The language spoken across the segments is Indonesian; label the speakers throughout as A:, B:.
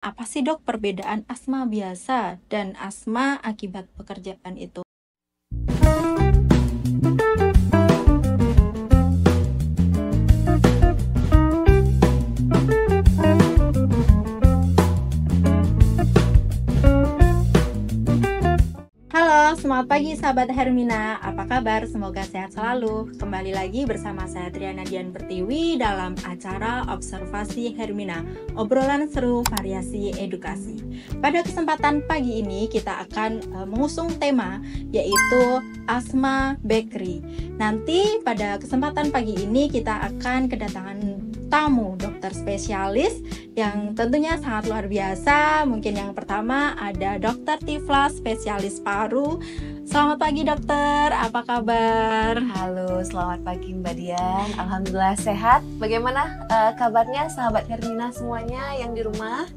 A: Apa sih dok perbedaan asma biasa dan asma akibat pekerjaan itu? Halo, selamat pagi sahabat Hermina. Apa kabar? Semoga sehat selalu. Kembali lagi bersama saya Triana Dian Pertiwi dalam acara Observasi Hermina, obrolan seru variasi edukasi. Pada kesempatan pagi ini kita akan mengusung tema yaitu asma bakery. Nanti pada kesempatan pagi ini kita akan kedatangan tamu dokter spesialis yang tentunya sangat luar biasa. Mungkin yang pertama ada Dokter Tifla, spesialis paru. Selamat pagi dokter, apa kabar?
B: Halo, selamat pagi Mbak Dian. Alhamdulillah sehat. Bagaimana kabarnya sahabat Hermina semuanya yang di rumah?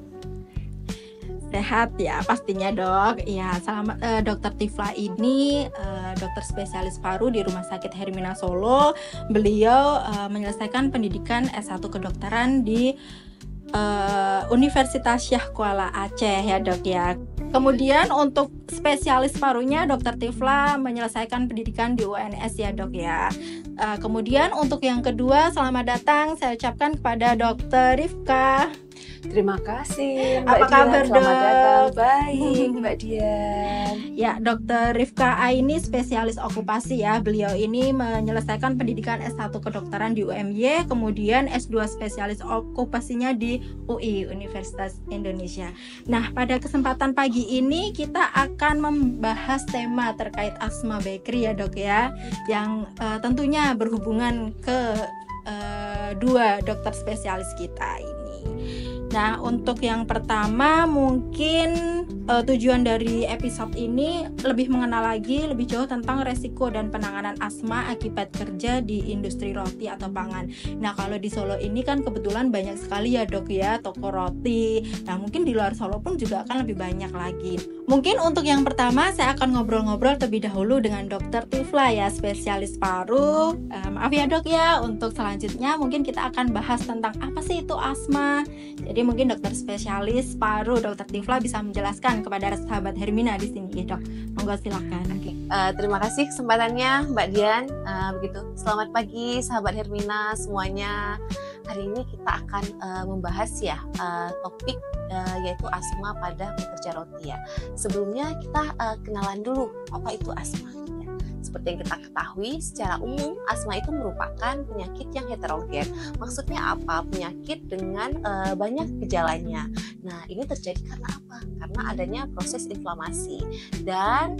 A: Sehat ya pastinya dok. Ya, selamat dokter Tifla ini dokter spesialis paru di Rumah Sakit Hermina Solo. Beliau menyelesaikan pendidikan S1 kedokteran di Universitas Syah Kuala Aceh ya dok ya. Kemudian untuk spesialis parunya dokter Tifla menyelesaikan pendidikan di UNS ya dok ya. Kemudian untuk yang kedua, selamat datang saya ucapkan kepada dokter Rifka.
B: Terima kasih Mbak
A: Apa
B: Dian.
A: kabar
B: Selamat
A: dok?
B: datang. Baik Mbak Dian.
A: Ya, dokter Rifka A ini spesialis okupasi ya. Beliau ini menyelesaikan pendidikan S1 kedokteran di UMY, kemudian S2 spesialis okupasinya di UI, Universitas Indonesia. Nah, pada kesempatan pagi ini kita akan membahas tema terkait asma bakery ya dok ya, yang tentunya berhubungan ke dua dokter spesialis kita ini. Nah, untuk yang pertama mungkin tujuan dari episode ini lebih mengenal lagi lebih jauh tentang resiko dan penanganan asma akibat kerja di industri roti atau pangan. Nah, kalau di Solo ini kan kebetulan banyak sekali ya dok ya toko roti. Nah, mungkin di luar Solo pun juga akan lebih banyak lagi. Mungkin untuk yang pertama saya akan ngobrol-ngobrol terlebih dahulu dengan dokter Tifla ya, spesialis paru. Maaf ya dok ya, untuk selanjutnya mungkin kita akan bahas tentang apa sih itu asma. Jadi mungkin dokter spesialis paru dokter Tifla bisa menjelaskan kepada sahabat Hermina di sini ya dok. Monggo silakan.
B: Oke, terima kasih kesempatannya Mbak Dian. Begitu. Selamat pagi sahabat Hermina semuanya. Hari ini kita akan membahas ya topik yaitu asma pada pekerja roti ya. Sebelumnya kita kenalan dulu apa itu asma. Seperti yang kita ketahui, secara umum asma itu merupakan penyakit yang heterogen. Maksudnya apa? Penyakit dengan banyak gejalanya. Nah, ini terjadi karena apa? Karena adanya proses inflamasi dan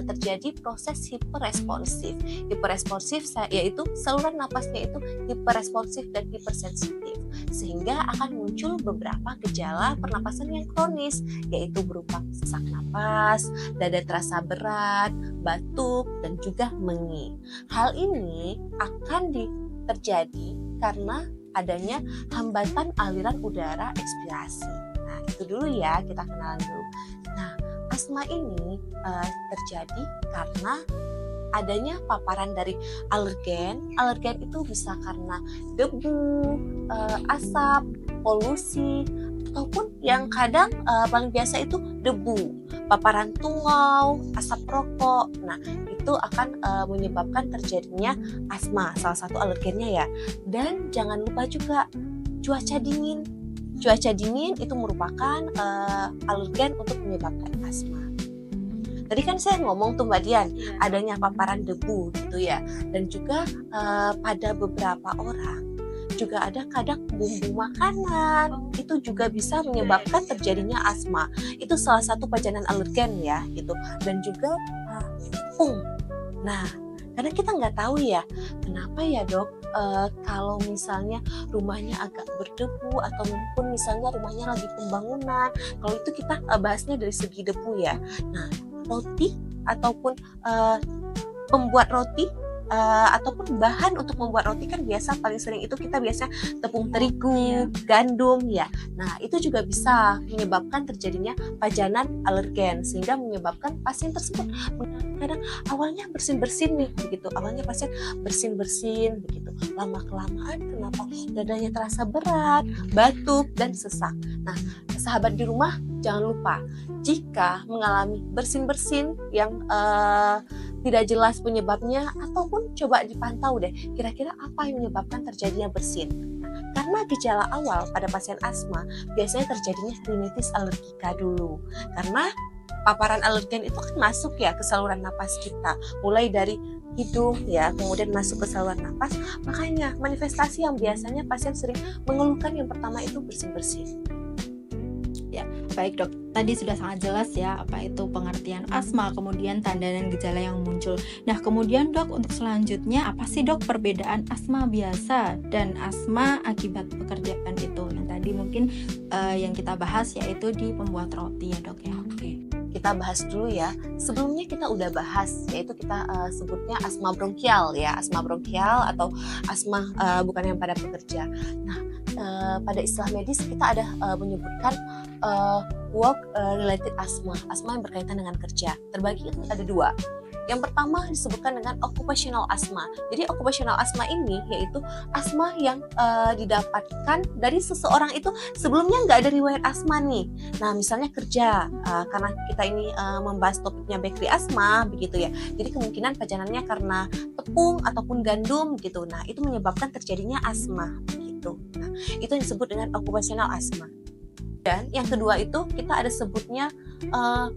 B: terjadi proses hiperresponsif. Hiperresponsif yaitu saluran napasnya itu hiperresponsif dan hipersensitif, sehingga akan muncul beberapa gejala pernapasan yang kronis, yaitu berupa sesak napas, dada terasa berat, batuk, dan juga mengi. Hal ini akan terjadi karena adanya hambatan aliran udara ekspirasi. Nah, itu dulu ya, kita kenalan dulu. Nah, asma ini terjadi karena adanya paparan dari alergen. Alergen itu bisa karena debu, asap, polusi, ataupun yang kadang paling biasa itu debu, paparan tungau, asap rokok. Nah, itu akan menyebabkan terjadinya asma, salah satu alergennya ya. Dan jangan lupa juga cuaca dingin. Cuaca dingin itu merupakan alergen untuk menyebabkan asma. Tadi kan saya ngomong tuh Mbak Dian, adanya paparan debu gitu ya. Dan juga pada beberapa orang juga ada kadang bumbu makanan itu juga bisa menyebabkan terjadinya asma. Itu salah satu pajanan alergen ya gitu. Dan juga tepung. Nah, karena kita nggak tahu ya kenapa ya dok kalau misalnya rumahnya agak berdebu atau mungkin misalnya rumahnya lagi pembangunan. Kalau itu kita bahasnya dari segi debu ya. Nah, roti ataupun pembuat roti ataupun bahan untuk membuat roti kan biasa paling sering itu kita biasanya tepung terigu, gandum ya. Nah, itu juga bisa menyebabkan terjadinya pajanan alergen sehingga menyebabkan pasien tersebut kadang awalnya bersin-bersin nih begitu. Awalnya pasien bersin-bersin begitu. Lama-kelamaan kenapa dadanya terasa berat, batuk dan sesak. Nah, sahabat di rumah jangan lupa jika mengalami bersin-bersin yang tidak jelas penyebabnya, ataupun coba dipantau deh kira-kira apa yang menyebabkan terjadinya bersin. Karena gejala awal pada pasien asma biasanya terjadinya rinitis alergika dulu, karena paparan alergen itu kan masuk ya ke saluran napas kita, mulai dari hidung ya, kemudian masuk ke saluran napas. Makanya manifestasi yang biasanya pasien sering mengeluhkan yang pertama itu bersin-bersin.
A: Ya, baik dok. Tadi sudah sangat jelas ya apa itu pengertian asma, kemudian tanda dan gejala yang muncul. Nah, kemudian dok, untuk selanjutnya apa sih dok perbedaan asma biasa dan asma akibat pekerjaan itu? Yang tadi mungkin yang kita bahas yaitu di pembuat roti ya dok ya.
B: Oke, kita bahas dulu ya. Sebelumnya kita udah bahas, yaitu kita sebutnya asma bronkial ya, asma bronkial atau asma bukan yang pada pekerja. Nah, pada istilah medis kita ada menyebutkan work related asthma yang berkaitan dengan kerja. Terbagi itu ada dua. Yang pertama disebutkan dengan occupational asthma. Jadi occupational asthma ini yaitu asma yang didapatkan dari seseorang itu sebelumnya nggak ada riwayat asma nih. Nah, misalnya kerja, karena kita ini membahas topiknya bakery asma begitu ya. Jadi kemungkinan pajanannya karena tepung ataupun gandum gitu. Nah, itu menyebabkan terjadinya asma gitu. Nah, itu yang disebut dengan occupational asthma. Dan yang kedua itu kita ada sebutnya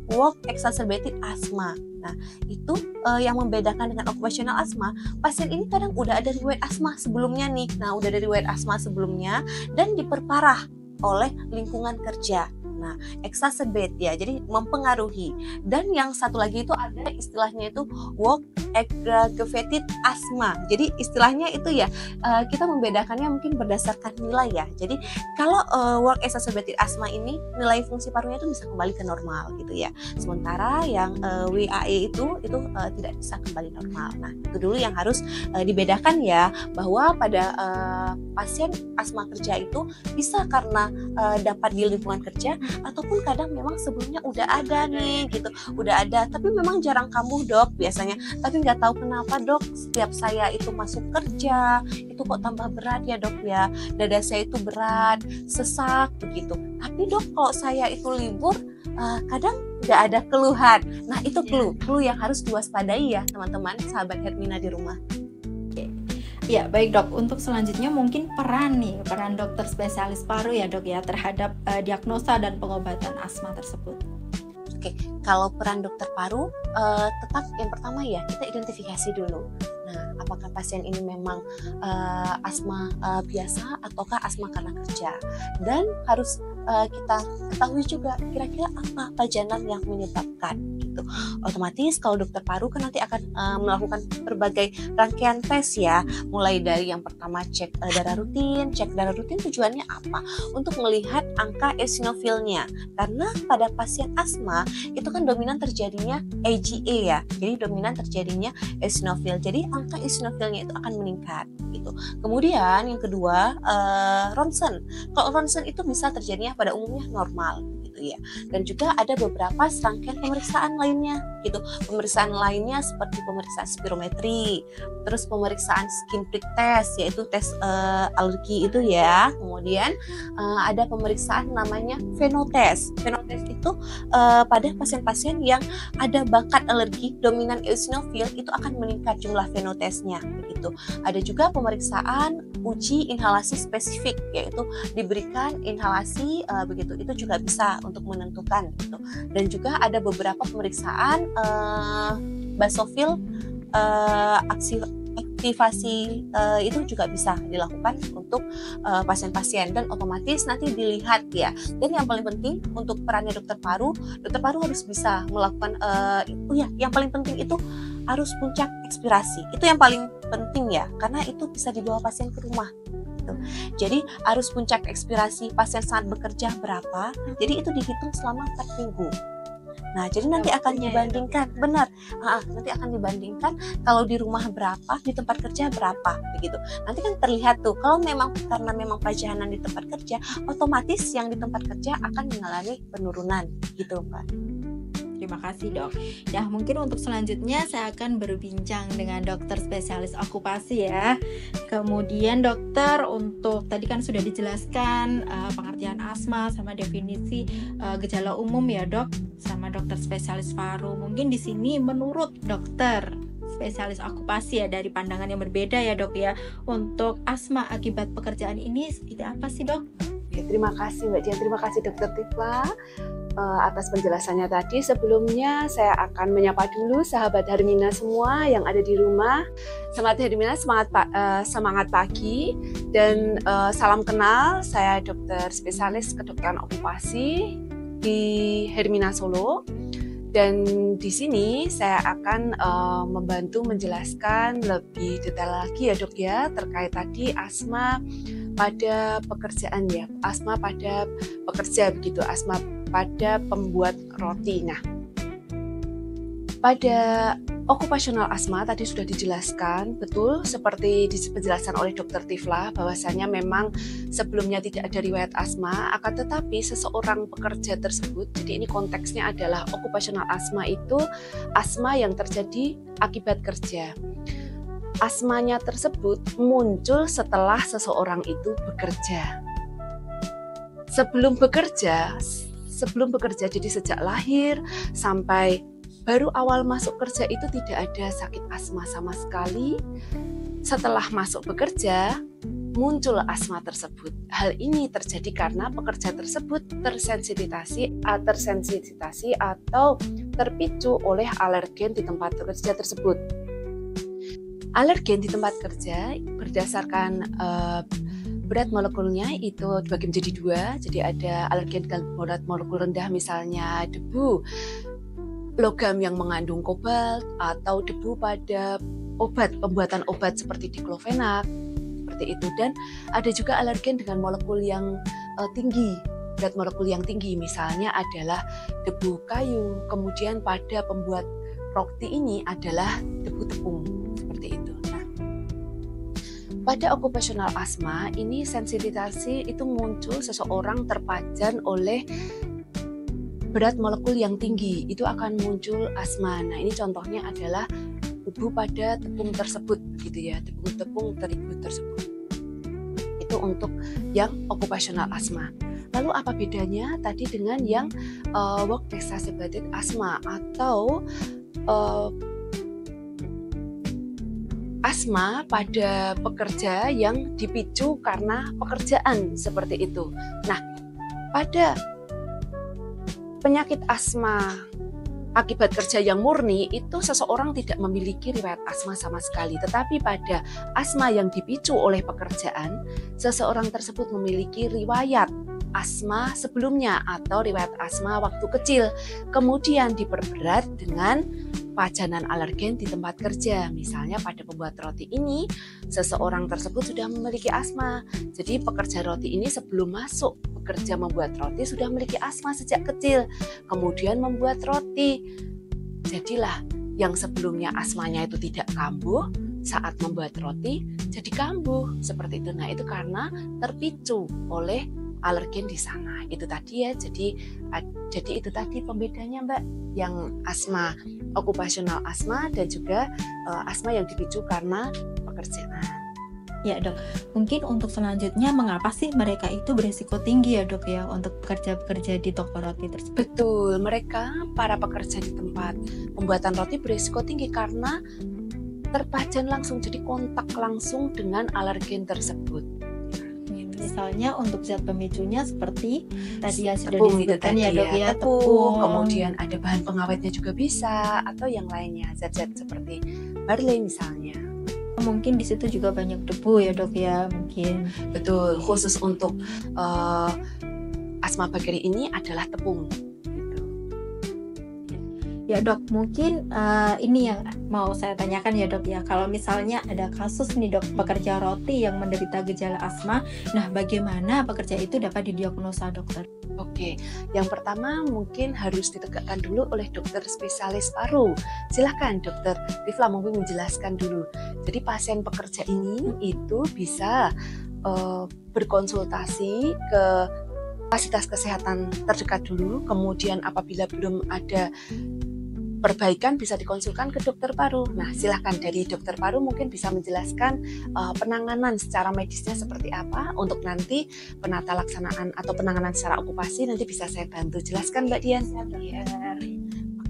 B: work exacerbated asthma. Nah, itu yang membedakan dengan occupational asthma, pasien ini kadang udah ada riwayat asma sebelumnya nih. Nah, udah ada riwayat asma sebelumnya dan diperparah oleh lingkungan kerja. Nah, exacerbate ya, jadi mempengaruhi. Dan yang satu lagi itu ada istilahnya itu work aggravated asthma. Jadi istilahnya itu ya kita membedakannya mungkin berdasarkan nilai ya. Jadi kalau work exacerbated asthma ini nilai fungsi parunya itu bisa kembali ke normal gitu ya. Sementara yang WAE itu tidak bisa kembali normal. Nah, itu dulu yang harus dibedakan ya, bahwa pada pasien asma kerja itu bisa karena dapat di lingkungan kerja, ataupun kadang memang sebelumnya udah ada nih gitu, udah ada tapi memang jarang kambuh dok biasanya, tapi nggak tahu kenapa dok setiap saya itu masuk kerja itu kok tambah berat ya dok ya, dada saya itu berat, sesak begitu, tapi dok kalau saya itu libur kadang nggak ada keluhan. Nah, itu clue yang harus diwaspadai ya teman-teman sahabat Hermina di rumah.
A: Ya, baik dok. Untuk selanjutnya mungkin peran dokter spesialis paru ya dok ya terhadap diagnosa dan pengobatan asma tersebut.
B: Oke, kalau peran dokter paru tetap yang pertama ya kita identifikasi dulu. Nah, apakah pasien ini memang asma biasa ataukah asma karena kerja? Dan harus kita ketahui juga kira-kira apa pajanan yang menyebabkan gitu. Otomatis kalau dokter paru kan nanti akan melakukan berbagai rangkaian tes ya, mulai dari yang pertama cek darah rutin. Cek darah rutin tujuannya apa? Untuk melihat angka eosinofilnya, karena pada pasien asma itu kan dominan terjadinya AGA ya, jadi dominan terjadinya eosinofil, jadi angka eosinofilnya itu akan meningkat gitu. Kemudian yang kedua ronsen. Kalau ronsen itu bisa terjadinya pada umumnya normal gitu ya. Dan juga ada beberapa serangkaian pemeriksaan lainnya gitu. Pemeriksaan lainnya seperti pemeriksaan spirometri, terus pemeriksaan skin prick test yaitu tes alergi itu ya. Kemudian ada pemeriksaan namanya fenotest. Fenotest itu pada pasien-pasien yang ada bakat alergi dominan eosinofil itu akan meningkat jumlah fenotestnya begitu. Ada juga pemeriksaan uji inhalasi spesifik yaitu diberikan inhalasi begitu, itu juga bisa untuk menentukan gitu. Dan juga ada beberapa pemeriksaan basofil aktivasi itu juga bisa dilakukan untuk pasien-pasien dan otomatis nanti dilihat ya. Dan yang paling penting untuk perannya dokter paru harus bisa melakukan yang paling penting itu harus puncak ekspirasi. Itu yang paling penting ya, karena itu bisa dibawa pasien ke rumah. Jadi harus puncak ekspirasi pasien saat bekerja berapa. Jadi itu dihitung selama 4 minggu. Nah, jadi nanti akan dibandingkan, benar. Nanti akan dibandingkan kalau di rumah berapa, di tempat kerja berapa, begitu. Nanti kan terlihat tuh, kalau memang karena memang pajanan di tempat kerja, otomatis yang di tempat kerja akan mengalami penurunan, gitu, Mbak.
A: Terima kasih, Dok. Ya, mungkin untuk selanjutnya saya akan berbincang dengan dokter spesialis okupasi ya. Kemudian dokter, untuk tadi kan sudah dijelaskan pengertian asma sama definisi gejala umum ya, Dok, sama dokter spesialis paru. Mungkin di sini menurut dokter spesialis okupasi ya, dari pandangan yang berbeda ya, Dok ya, untuk asma akibat pekerjaan ini seperti apa sih, Dok?
C: Ya, terima kasih Mbak Dian, terima kasih Dokter Tifla atas penjelasannya tadi. Sebelumnya saya akan menyapa dulu sahabat Hermina semua yang ada di rumah. Sahabat Hermina, semangat pagi dan salam kenal. Saya dokter spesialis kedokteran okupasi di Hermina Solo. Dan di sini saya akan membantu menjelaskan lebih detail lagi ya, Dok ya, terkait tadi asma pada pekerjaan ya, asma pada pekerja begitu, asma pada pembuat roti. Nah, pada okupasional asma tadi sudah dijelaskan, betul seperti penjelasan oleh Dokter Tifla, bahwasanya memang sebelumnya tidak ada riwayat asma, akan tetapi seseorang pekerja tersebut, jadi ini konteksnya adalah okupasional asma itu asma yang terjadi akibat kerja. Asmanya tersebut muncul setelah seseorang itu bekerja. Sebelum bekerja, jadi sejak lahir sampai baru awal masuk kerja itu tidak ada sakit asma sama sekali. Setelah masuk bekerja, muncul asma tersebut. Hal ini terjadi karena pekerja tersebut tersensitasi atau terpicu oleh alergen di tempat kerja tersebut. Alergen di tempat kerja berdasarkan berat molekulnya itu dibagi menjadi dua. Jadi ada alergen dengan berat molekul rendah, misalnya debu, logam yang mengandung kobalt, atau debu pada obat, pembuatan obat seperti diklofenak, seperti itu. Dan ada juga alergen dengan molekul yang tinggi, berat molekul yang tinggi, misalnya adalah debu kayu. Kemudian pada pembuat roti ini adalah debu tepung, seperti itu. Nah, pada okupasional asma ini sensitasi itu muncul seseorang terpajan oleh berat molekul yang tinggi, itu akan muncul asma. Nah, ini contohnya adalah debu pada tepung tersebut, gitu ya, tepung terigu tersebut. Itu untuk yang okupasional asma. Lalu apa bedanya tadi dengan yang work exacerbated asma atau asma pada pekerja yang dipicu karena pekerjaan seperti itu. Nah, pada penyakit asma akibat kerja yang murni itu seseorang tidak memiliki riwayat asma sama sekali. Tetapi pada asma yang dipicu oleh pekerjaan, seseorang tersebut memiliki riwayat asma sebelumnya atau riwayat asma waktu kecil. Kemudian diperberat dengan pajanan alergen di tempat kerja. Misalnya pada pembuat roti ini, seseorang tersebut sudah memiliki asma. Jadi pekerja roti ini sebelum masuk bekerja membuat roti sudah memiliki asma sejak kecil. Kemudian membuat roti. Jadilah yang sebelumnya asmanya itu tidak kambuh, saat membuat roti jadi kambuh. Seperti itu. Nah, itu karena terpicu oleh alergen di sana. Itu tadi ya. Jadi itu tadi pembedanya, Mbak, yang asma okupasional asma dan juga asma yang dipicu karena pekerjaan.
A: Ya, Dok. Mungkin untuk selanjutnya, mengapa sih mereka itu berisiko tinggi ya, Dok, ya, untuk pekerja-pekerja di toko roti tersebut?
C: Betul, mereka para pekerja di tempat pembuatan roti berisiko tinggi karena terpajan langsung, jadi kontak langsung dengan alergen tersebut.
A: Misalnya untuk zat pemicunya seperti tadi yang sudah
C: tepung
A: disebutkan ya, Dok, ya,
C: tepung, kemudian ada bahan pengawetnya juga bisa, atau yang lainnya, zat-zat seperti barley misalnya.
A: Mungkin di situ juga banyak debu ya, Dok, ya, mungkin.
C: Betul, khusus untuk asma bakteri ini adalah tepung.
A: Ya dok, mungkin ini yang mau saya tanyakan ya dok ya. Kalau misalnya ada kasus nih dok, pekerja roti yang menderita gejala asma, nah bagaimana pekerja itu dapat didiagnosa dokter?
C: Oke, yang pertama mungkin harus ditegakkan dulu oleh dokter spesialis paru. Silahkan dokter Rifla mungkin menjelaskan dulu. Jadi pasien pekerja ini itu bisa berkonsultasi ke fasilitas kesehatan terdekat dulu, kemudian apabila belum ada perbaikan bisa dikonsulkan ke dokter paru. Nah, silahkan dari dokter paru mungkin bisa menjelaskan penanganan secara medisnya seperti apa untuk nanti penata laksanaan atau penanganan secara okupasi nanti bisa saya bantu jelaskan Mbak Dian.
B: Ya.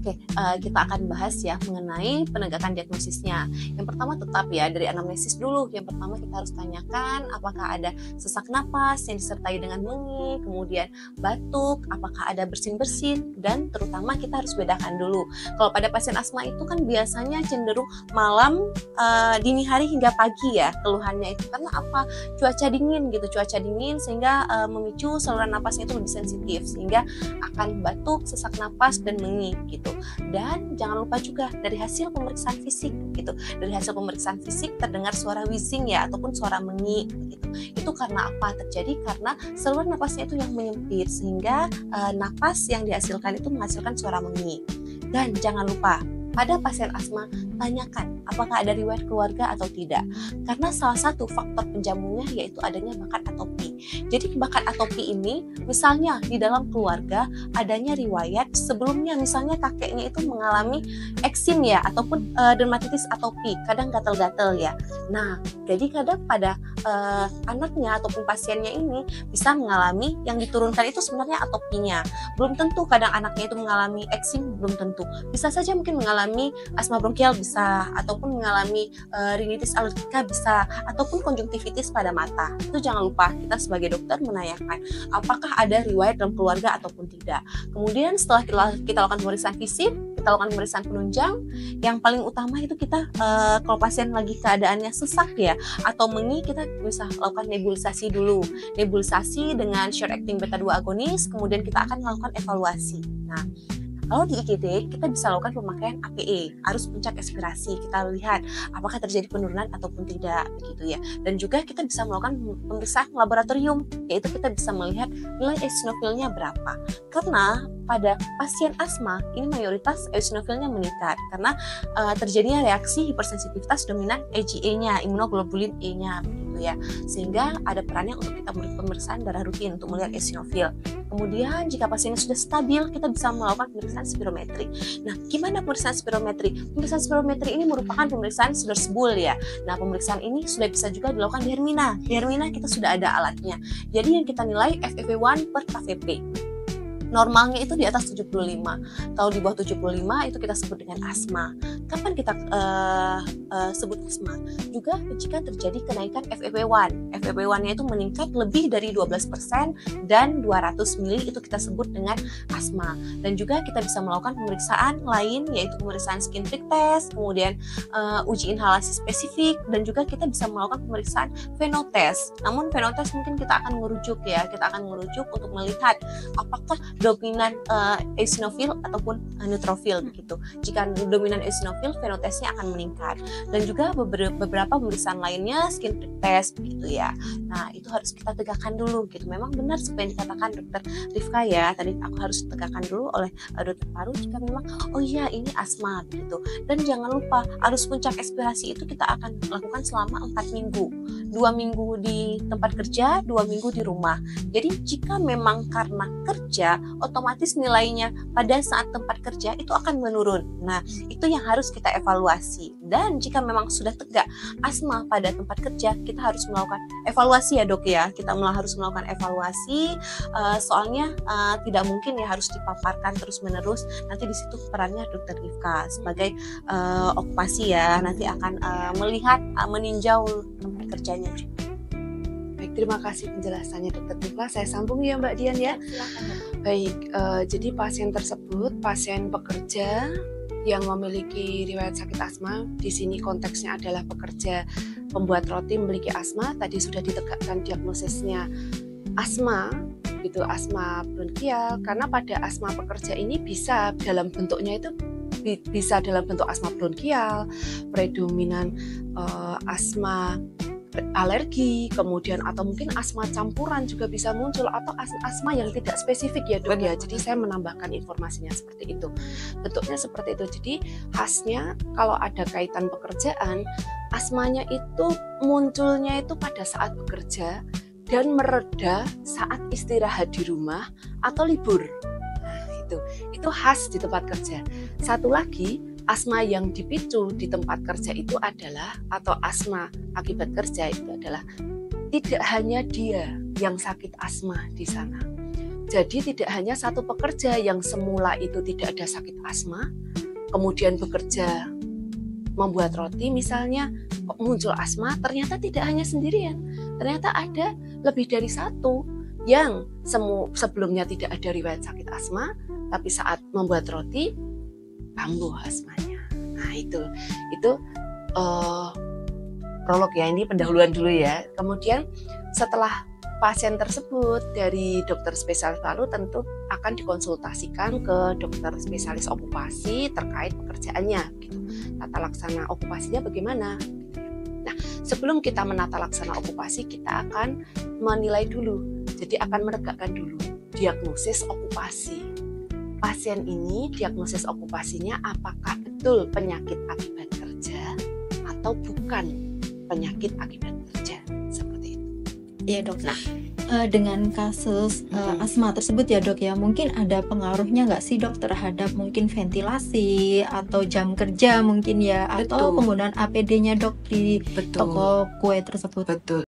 B: Oke, kita akan bahas ya mengenai penegakan diagnosisnya. Yang pertama tetap ya dari anamnesis dulu. Yang pertama kita harus tanyakan apakah ada sesak napas yang disertai dengan mengi, kemudian batuk, apakah ada bersin-bersin, dan terutama kita harus bedakan dulu. Kalau pada pasien asma itu kan biasanya cenderung malam, dini hari hingga pagi ya keluhannya itu karena apa? Cuaca dingin gitu, cuaca dingin sehingga memicu saluran napasnya itu lebih sensitif sehingga akan batuk, sesak napas dan mengi gitu. Dan jangan lupa juga dari hasil pemeriksaan fisik gitu. Dari hasil pemeriksaan fisik terdengar suara wheezing ya ataupun suara mengi gitu. Itu karena apa? Terjadi karena saluran napasnya itu yang menyempit sehingga napas yang dihasilkan itu menghasilkan suara mengi. Dan jangan lupa pada pasien asma tanyakan apakah ada riwayat keluarga atau tidak. Karena salah satu faktor penjamunya yaitu adanya bakat atopi. Jadi bakat atopi ini misalnya di dalam keluarga adanya riwayat sebelumnya misalnya kakeknya itu mengalami eksim ya ataupun dermatitis atopi, kadang gatal-gatal ya. Nah, jadi kadang pada anaknya ataupun pasiennya ini bisa mengalami yang diturunkan itu sebenarnya atopinya. Belum tentu kadang anaknya itu mengalami eksim, belum tentu. Bisa saja mungkin mengalami asma bronkial bisa, ataupun mengalami rinitis alergika bisa, ataupun konjungtivitis pada mata. Itu jangan lupa kita sebagai dokter menanyakan apakah ada riwayat dalam keluarga ataupun tidak. Kemudian setelah kita lakukan pemeriksaan fisik, kita lakukan pemeriksaan penunjang. Yang paling utama itu kita kalau pasien lagi keadaannya sesak ya atau mengi, kita bisa lakukan nebulisasi dulu. Nebulisasi dengan short acting beta 2 agonis, kemudian kita akan melakukan evaluasi. Nah, kalau di IGD kita bisa lakukan pemakaian APE, arus puncak ekspirasi. Kita lihat apakah terjadi penurunan ataupun tidak begitu ya. Dan juga kita bisa melakukan pemeriksaan laboratorium, yaitu kita bisa melihat nilai eosinofilnya berapa. Karena pada pasien asma ini mayoritas eosinofilnya meningkat karena terjadinya reaksi hipersensitivitas dominan IgE-nya, imunoglobulin E-nya begitu ya. Sehingga ada perannya untuk kita pemeriksaan darah rutin untuk melihat eosinofil. Kemudian jika pasiennya sudah stabil, kita bisa melakukan pemeriksaan spirometri. Nah, gimana pemeriksaan spirometri? Pemeriksaan spirometri ini merupakan pemeriksaan submersible ya. Nah, pemeriksaan ini sudah bisa juga dilakukan di Hermina. Di Hermina kita sudah ada alatnya. Jadi yang kita nilai FEV1 per kVp. Normalnya itu di atas 75. Kalau di bawah 75 itu kita sebut dengan asma. Kapan kita sebut asma? Juga jika terjadi kenaikan FEV1. FEV1-nya itu meningkat lebih dari 12% dan 200 mili itu kita sebut dengan asma. Dan juga kita bisa melakukan pemeriksaan lain yaitu pemeriksaan skin prick test, kemudian uji inhalasi spesifik, dan juga kita bisa melakukan pemeriksaan venotest. Namun venotest mungkin kita akan merujuk ya, kita akan merujuk untuk melihat apakah dominan eosinofil ataupun neutrofil begitu. Jika dominan eosinofil, venotestnya akan meningkat. Dan juga beberapa pemeriksaan lainnya, skin prick test begitu ya. Nah, itu harus kita tegakkan dulu gitu. Memang benar seperti yang dikatakan Dokter Rifka ya. Tadi aku harus tegakkan dulu oleh dokter paru jika memang oh iya ini asma gitu. Dan jangan lupa arus puncak ekspirasi itu kita akan lakukan selama 4 minggu. 2 minggu di tempat kerja, 2 minggu di rumah. Jadi jika memang karena kerja, otomatis nilainya pada saat tempat kerja itu akan menurun. Nah, itu yang harus kita evaluasi. Dan jika memang sudah tegak asma pada tempat kerja, kita harus melakukan evaluasi ya dok ya. Kita harus melakukan evaluasi, soalnya tidak mungkin ya harus dipaparkan terus-menerus. Nanti di situ perannya Dokter Rifka sebagai okupasi ya, nanti akan melihat, meninjau tempat kerjanya juga.
C: Baik, terima kasih penjelasannya Dokter Rifka. Saya sambung ya Mbak Dian ya. Baik, jadi pasien tersebut pasien pekerja yang memiliki riwayat sakit asma. Di sini konteksnya adalah pekerja pembuat roti memiliki asma. Tadi sudah ditegakkan diagnosisnya asma, gitu, asma bronkial. Karena pada asma pekerja ini bisa dalam bentuknya itu bisa dalam bentuk asma bronkial, predominan asma alergi, kemudian atau mungkin asma campuran juga bisa muncul, atau asma yang tidak spesifik ya dok ya. Jadi saya menambahkan informasinya seperti itu, bentuknya seperti itu. Jadi khasnya kalau ada kaitan pekerjaan, asmanya itu munculnya itu pada saat bekerja dan mereda saat istirahat di rumah atau libur. Nah, itu khas di tempat kerja. Satu lagi, asma yang dipicu di tempat kerja itu adalah, atau asma akibat kerja itu adalah, tidak hanya dia yang sakit asma di sana. Jadi tidak hanya satu pekerja yang semula itu tidak ada sakit asma, kemudian bekerja membuat roti misalnya, kok muncul asma, ternyata tidak hanya sendirian. Ternyata ada lebih dari satu yang sebelumnya tidak ada riwayat sakit asma, tapi saat membuat roti kambuh asmanya. Nah itu prolog ya, ini pendahuluan dulu ya. Kemudian setelah pasien tersebut dari dokter spesialis paru tentu akan dikonsultasikan ke dokter spesialis okupasi terkait pekerjaannya gitu. Tata laksana okupasinya bagaimana? Nah, sebelum kita menata laksana okupasi, kita akan menilai dulu. Jadi akan menegakkan dulu diagnosis okupasi. Pasien ini diagnosis okupasinya apakah betul penyakit akibat kerja atau bukan penyakit akibat kerja, seperti itu.
A: Ya dok. Nah, dengan kasus asma tersebut ya dok ya, mungkin ada pengaruhnya nggak sih dok terhadap mungkin ventilasi atau jam kerja mungkin ya, atau
C: Betul.
A: penggunaan APD-nya dok di
C: Betul.
A: toko kue tersebut?
C: Betul.